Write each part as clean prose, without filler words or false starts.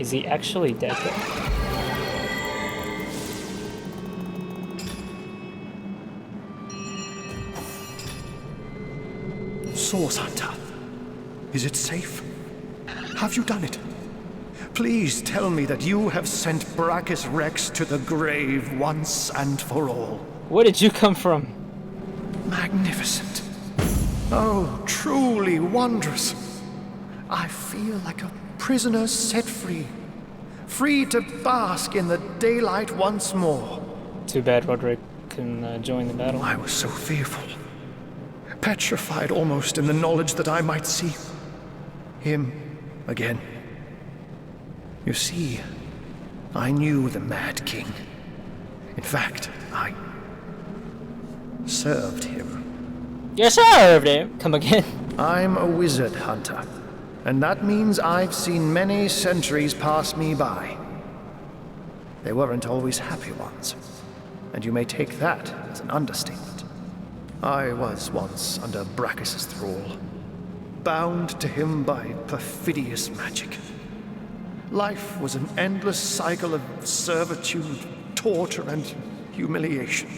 Is he actually dead though? Source Hunter, is it safe? Have you done it? Please tell me that you have sent Brachus Rex to the grave once and for all. Where did you come from? Magnificent. Oh, truly wondrous. I feel like a prisoner set free. Free to bask in the daylight once more. Too bad Roderick can join the battle. I was so fearful. Petrified almost in the knowledge that I might see him again. You see, I knew the Mad King. In fact, I served him. You served him? Come again. I'm a wizard hunter, and that means I've seen many centuries pass me by. They weren't always happy ones, and you may take that as an understatement. I was once under Brachus' thrall, bound to him by perfidious magic. Life was an endless cycle of servitude, torture, and humiliation.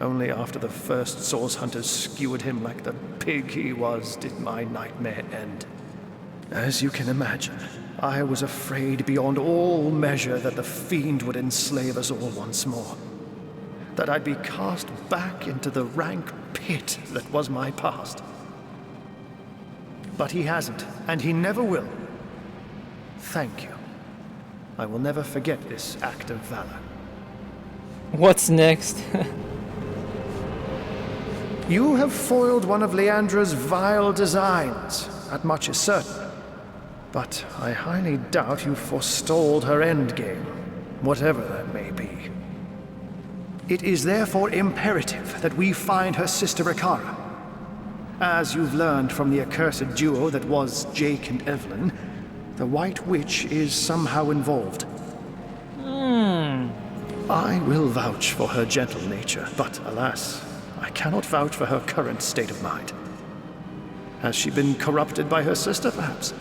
Only after the first source hunters skewered him like the pig he was did my nightmare end. As you can imagine, I was afraid beyond all measure that the fiend would enslave us all once more. That I'd be cast back into the rank pit that was my past. But he hasn't, and he never will. Thank you. I will never forget this act of valor. What's next? You have foiled one of Leandra's vile designs, that much is certain. But I highly doubt you forestalled her endgame, whatever that may be. It is therefore imperative that we find her sister Ikara. As you've learned from the accursed duo that was Jake and Evelyn, the White Witch is somehow involved. I will vouch for her gentle nature, but alas, I cannot vouch for her current state of mind. Has she been corrupted by her sister, perhaps?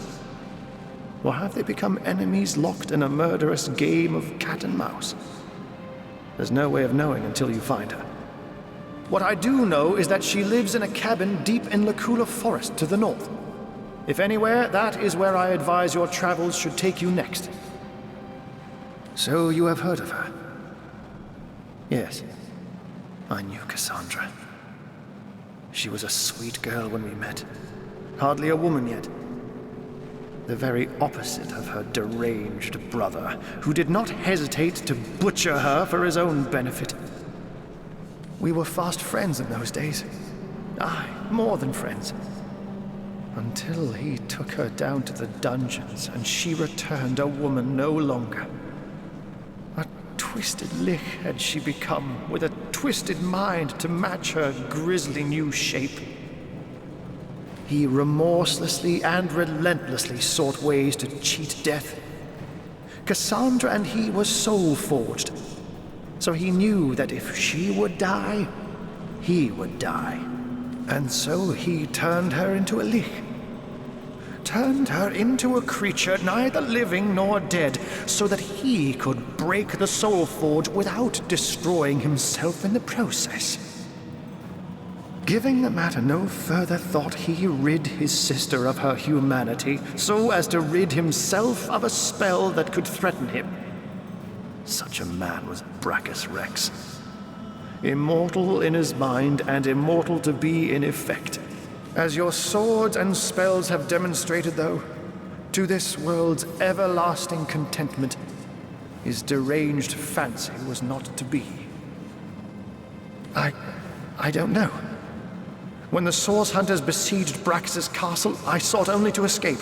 Or have they become enemies locked in a murderous game of cat and mouse? There's no way of knowing until you find her. What I do know is that she lives in a cabin deep in Lacula Forest to the north. If anywhere, that is where I advise your travels should take you next. So you have heard of her? Yes. I knew Cassandra. She was a sweet girl when we met. Hardly a woman yet. The very opposite of her deranged brother, who did not hesitate to butcher her for his own benefit. We were fast friends in those days. Aye, more than friends. Until he took her down to the dungeons and she returned a woman no longer. A twisted lich had she become, with a twisted mind to match her grisly new shape. He remorselessly and relentlessly sought ways to cheat death. Cassandra and he were soul-forged, so he knew that if she would die, he would die. And so he turned her into a lich. Turned her into a creature neither living nor dead, so that he could break the soul forge without destroying himself in the process. Giving the matter no further thought, he rid his sister of her humanity, so as to rid himself of a spell that could threaten him. Such a man was Brachus Rex. Immortal in his mind and immortal to be in effect. As your swords and spells have demonstrated, though, to this world's everlasting contentment, his deranged fancy was not to be. I don't know. When the Source Hunters besieged Brachus' castle, I sought only to escape.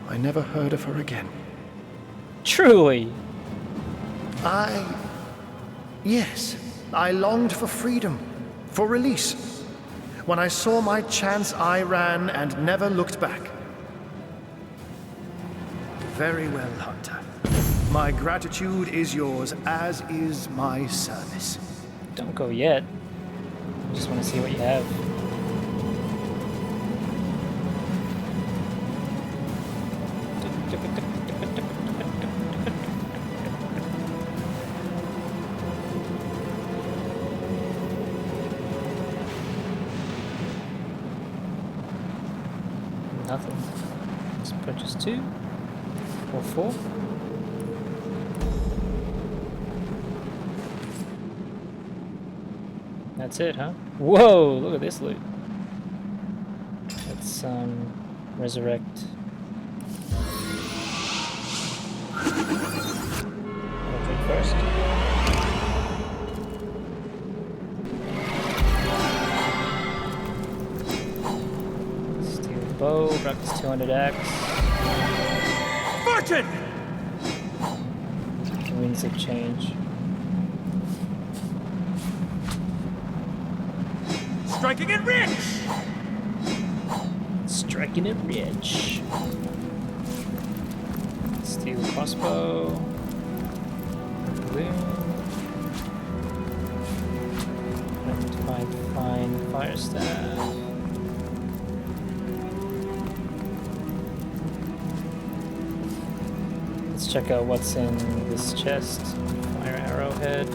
I never heard of her again. Truly. Yes, I longed for freedom, for release. When I saw my chance, I ran and never looked back. Very well, Hunter. My gratitude is yours, as is my service. Don't go yet. I just want to see what you have. Let's purchase 2 or 4. That's it, huh? Whoa! Look at this loot. Let's resurrect. Okay, first. Steel bow, Ruckus 200X. Fortune! The winds of change. Striking it rich! Striking it rich. Steel crossbow. Balloon. Fine fire staff. Let's check out what's in this chest. Fire arrowhead.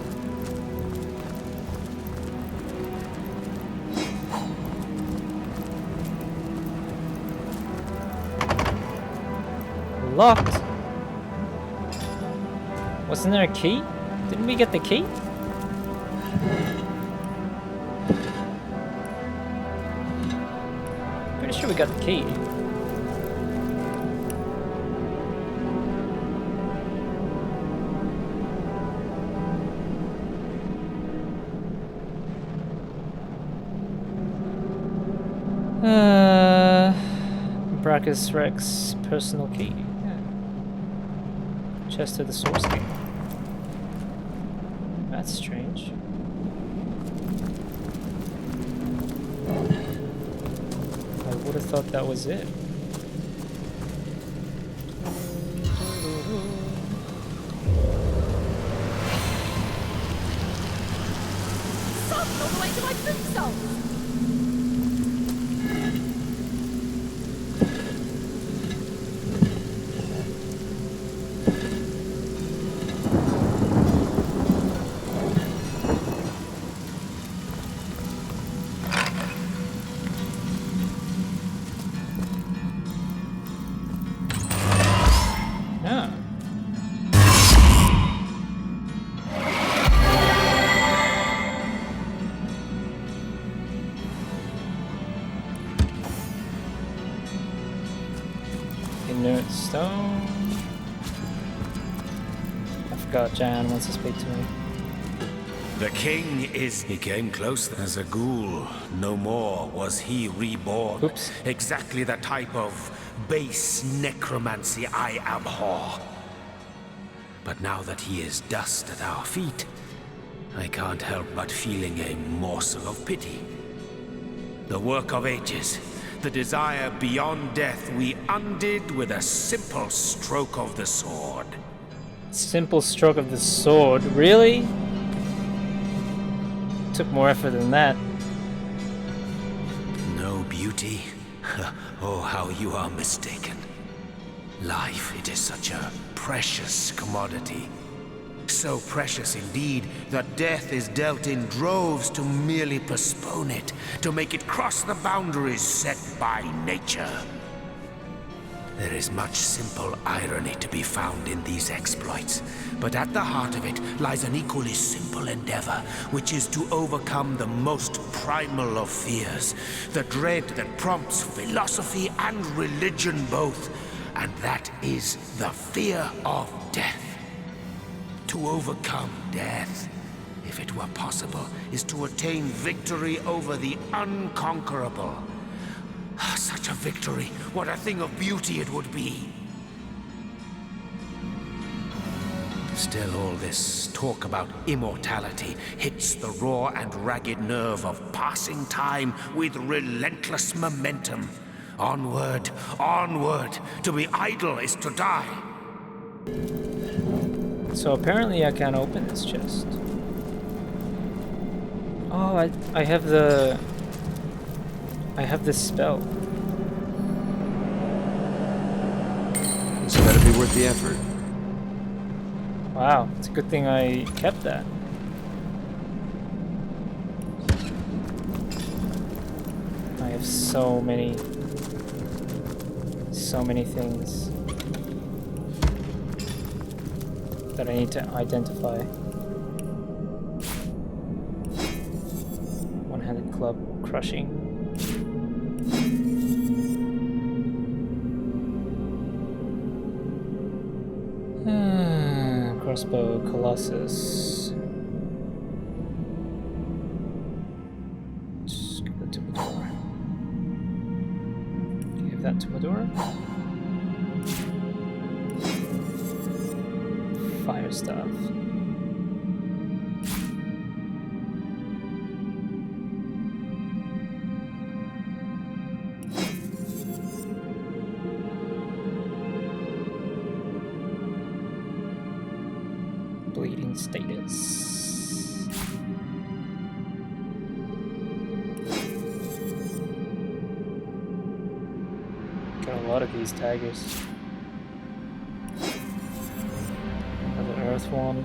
Locked. Wasn't there a key? Didn't we get the key? Pretty sure we got the key. Brachus Rex personal key. Chest of the source key. That's strange. I would have thought that was it. Something all the way to my boot soles! Inert stone. I forgot Jan wants to speak to me. The king is... He came close as a ghoul. No more was he reborn. Oops. Exactly the type of base necromancy I abhor. But now that he is dust at our feet, I can't help but feeling a morsel of pity. The work of ages, the desire beyond death, we undid with a simple stroke of the sword. Simple stroke of the sword? Really? Took more effort than that. No beauty? Oh, how you are mistaken. Life, it is such a precious commodity. So precious indeed that death is dealt in droves to merely postpone it, to make it cross the boundaries set by nature. There is much simple irony to be found in these exploits, but at the heart of it lies an equally simple endeavor, which is to overcome the most primal of fears, the dread that prompts philosophy and religion both, and that is the fear of death. To overcome death, if it were possible, is to attain victory over the unconquerable. Such a victory, what a thing of beauty it would be. Still, all this talk about immortality hits the raw and ragged nerve of passing time with relentless momentum. Onward, onward. To be idle is to die. So apparently I can't open this chest. Oh, I have the... I have this spell. This better be worth the effort. Wow, it's a good thing I kept that. I have so many so many things that I need to identify. One-handed club crushing. Crossbow Colossus. Just give that to Medora. Give that to Medora. Fire stuff. Bleeding status. Got a lot of these taggers. Another earth one.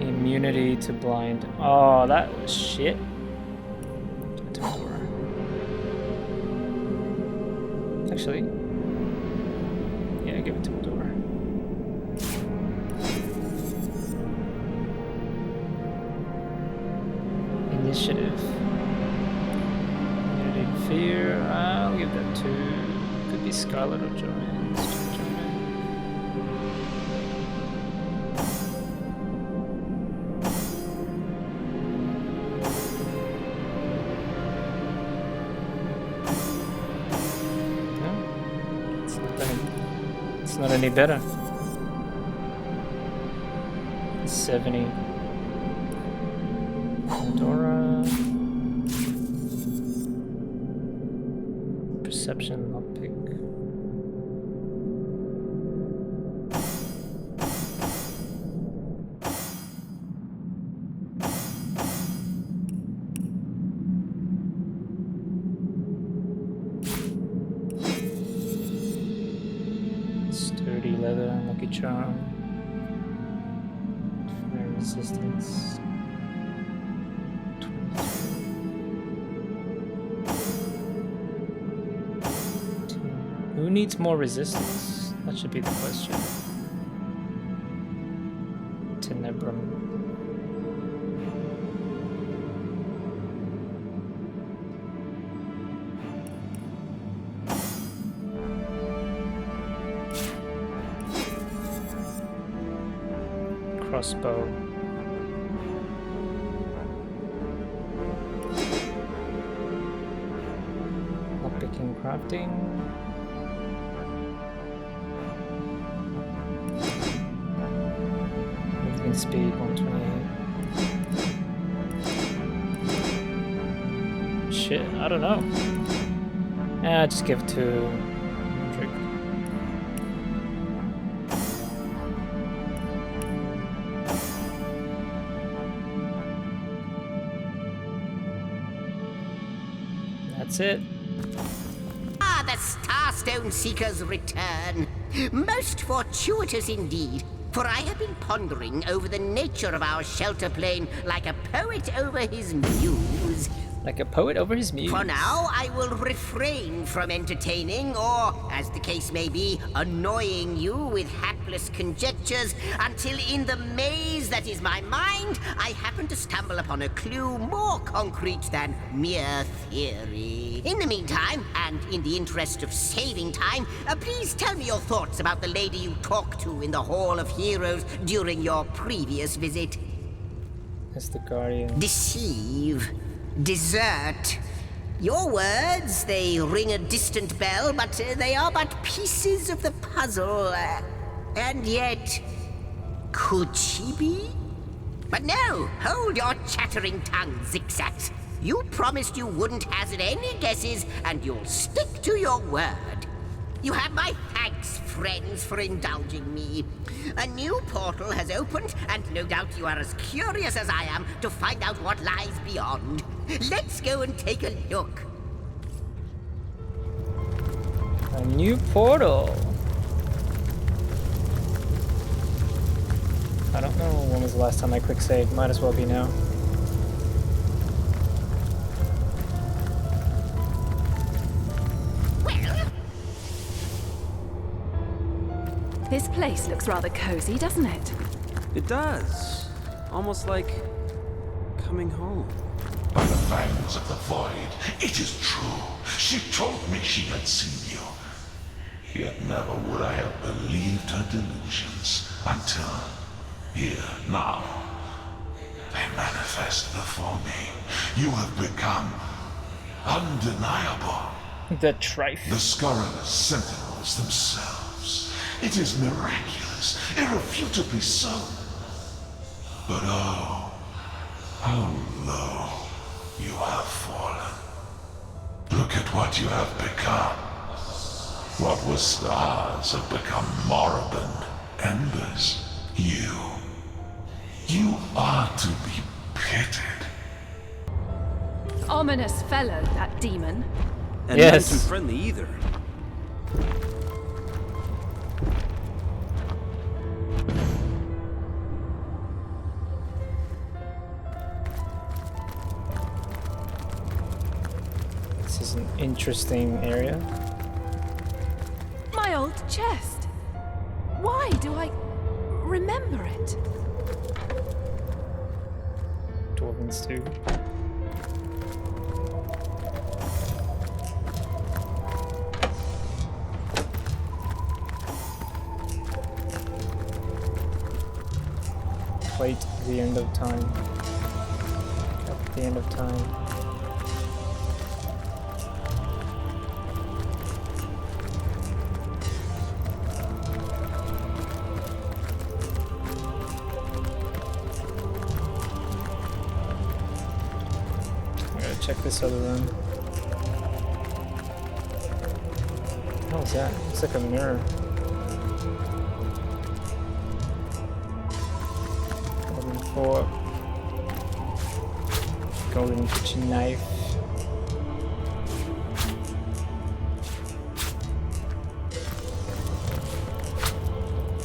Immunity to blind. Oh, that was shit. Actually, yeah, give it to Medora. Initiative. Unity Fear. I'll give that to. Could be Scarlet or Joanne. Let's do Joanne. It's not any better. 70. Dora. Perception, lockpick. Sturdy leather, lucky charm. Fire resistance. 23. Who needs more resistance? That should be the question. Tenebrum. Crossbow. Lockpicking, crafting. Movement speed 128. Shit, I don't know. Yeah, just give it to Hendrik. That's it. Ah, the Starstone Seekers return. Most fortuitous indeed, for I have been pondering over the nature of our shelter plane like a poet over his muse. Like a poet over his muse. For now, I will refrain from entertaining, or, as the case may be, annoying you with hapless conjectures, until in the maze that is my mind, I happen to stumble upon a clue more concrete than mere theory. In the meantime, and in the interest of saving time, please tell me your thoughts about the lady you talked to in the Hall of Heroes during your previous visit. That's the Guardian. Deceive. Desert. Your words, they ring a distant bell, but they are but pieces of the puzzle. And yet, could she be? But no, hold your chattering tongue, zigzags. You promised you wouldn't hazard any guesses, and you'll stick to your word. You have my thanks, friends, for indulging me. A new portal has opened, and no doubt you are as curious as I am to find out what lies beyond. Let's go and take a look. A new portal. I don't know when was the last time I quick saved. Might as well be now. This place looks rather cozy, doesn't it? It does. Almost like coming home. By the fangs of the void, it is true. She told me she had seen you. Yet never would I have believed her delusions until here, now. They manifest before me. You have become undeniable. The Trife. The scurrilous sentinels themselves. It is miraculous, irrefutably so. But oh, how low you have fallen. Look at what you have become. What were stars have become moribund embers. You are to be pitied. Ominous fellow, that demon. And Yes. not too friendly either. This is an interesting area. My old chest. Why do I remember it? Dwarven stew. Plate the end of time. At the end of time. Check this other room. What the hell is that? It's like a mirror. Golden fork. Golden kitchen knife.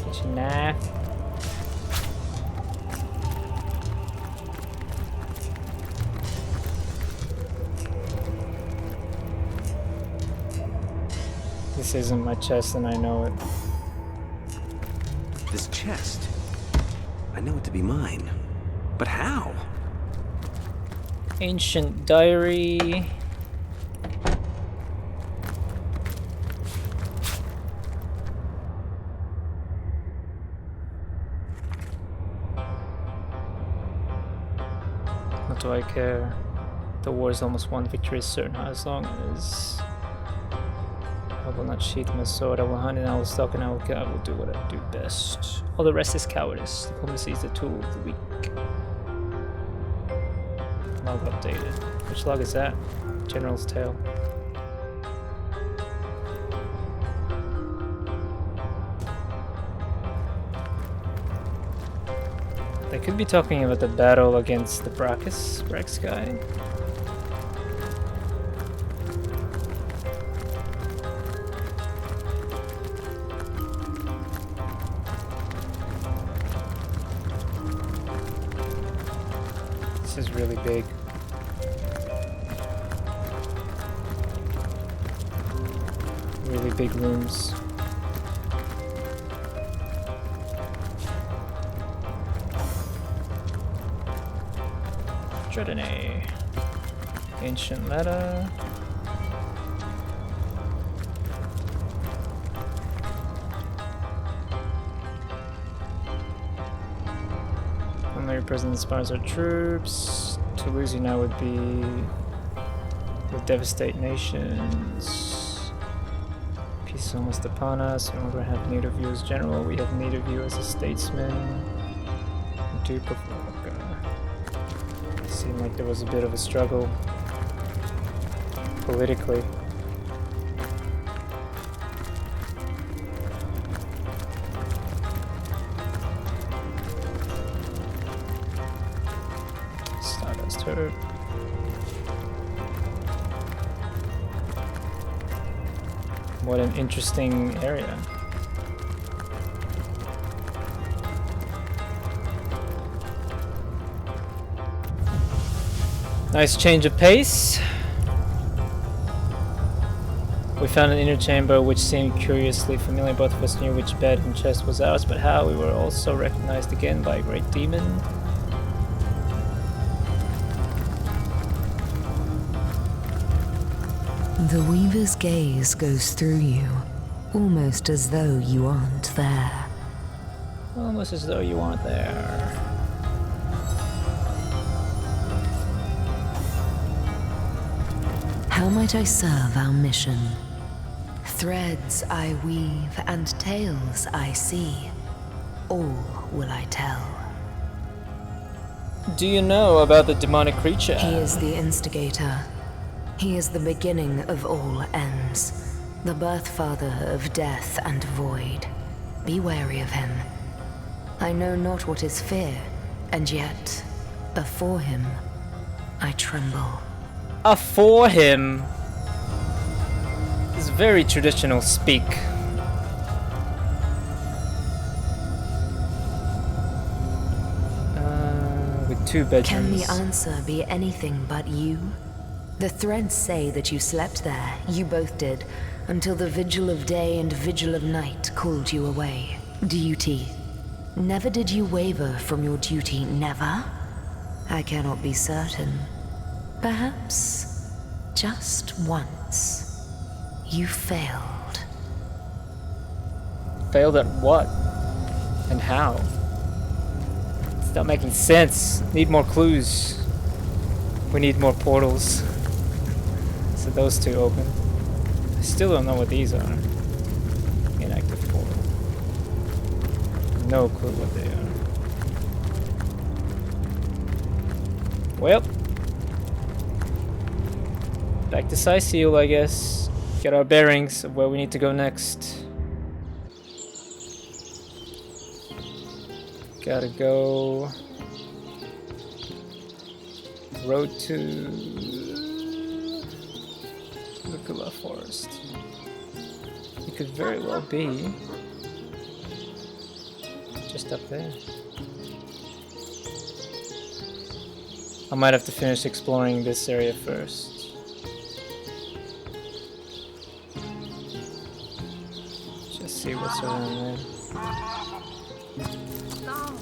Kitchen knife. This isn't my chest and I know it. This chest. I know it to be mine. But how? Ancient diary. What do I care? The war is almost won. Victory is certain. As long as I will not sheath my sword, I will hunt and I will stalk and I will kill. I will do what I do best. All the rest is cowardice. Diplomacy is the tool of the weak. Log updated. Which log is that? General's Tale. They could be talking about the battle against the Brax guy. This is really big. Really big rooms. Divinity. Ancient letter. Primary president inspires our troops. To lose you now would be to devastate nations. Peace is almost upon us. We no longer have need of you as general. We have need of you as a statesman. Duke of Seemed like there was a bit of a struggle politically. Stardust Turtle. What an interesting area. Nice change of pace. We found an inner chamber which seemed curiously familiar. Both of us knew which bed and chest was ours, but how we were also recognized again by a great demon. The Weaver's gaze goes through you, almost as though you aren't there. Almost as though you aren't there. How might I serve our mission? Threads I weave and tales I see. All will I tell. Do you know about the demonic creature? He is the instigator. He is the beginning of all ends. The birth father of death and void. Be wary of him. I know not what is fear, and yet, before him, I tremble. For him. This is very traditional speak. With 2 bedrooms. Can the answer be anything but you? The threads say that you slept there, you both did, until the vigil of day and vigil of night called you away. Duty. Never did you waver from your duty, never? I cannot be certain. Perhaps, just once, you failed. Failed at what? And how? It's not making sense. Need more clues. We need more portals. So those 2 open. I still don't know what these are. Inactive portal. No clue what they are. Well. Back to Seal, I guess. Get our bearings of where we need to go next. Gotta go. Road to Lucula Forest. It could very well be just up there. I might have to finish exploring this area first. Just see what's around there.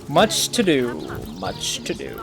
Much to do. Much to do.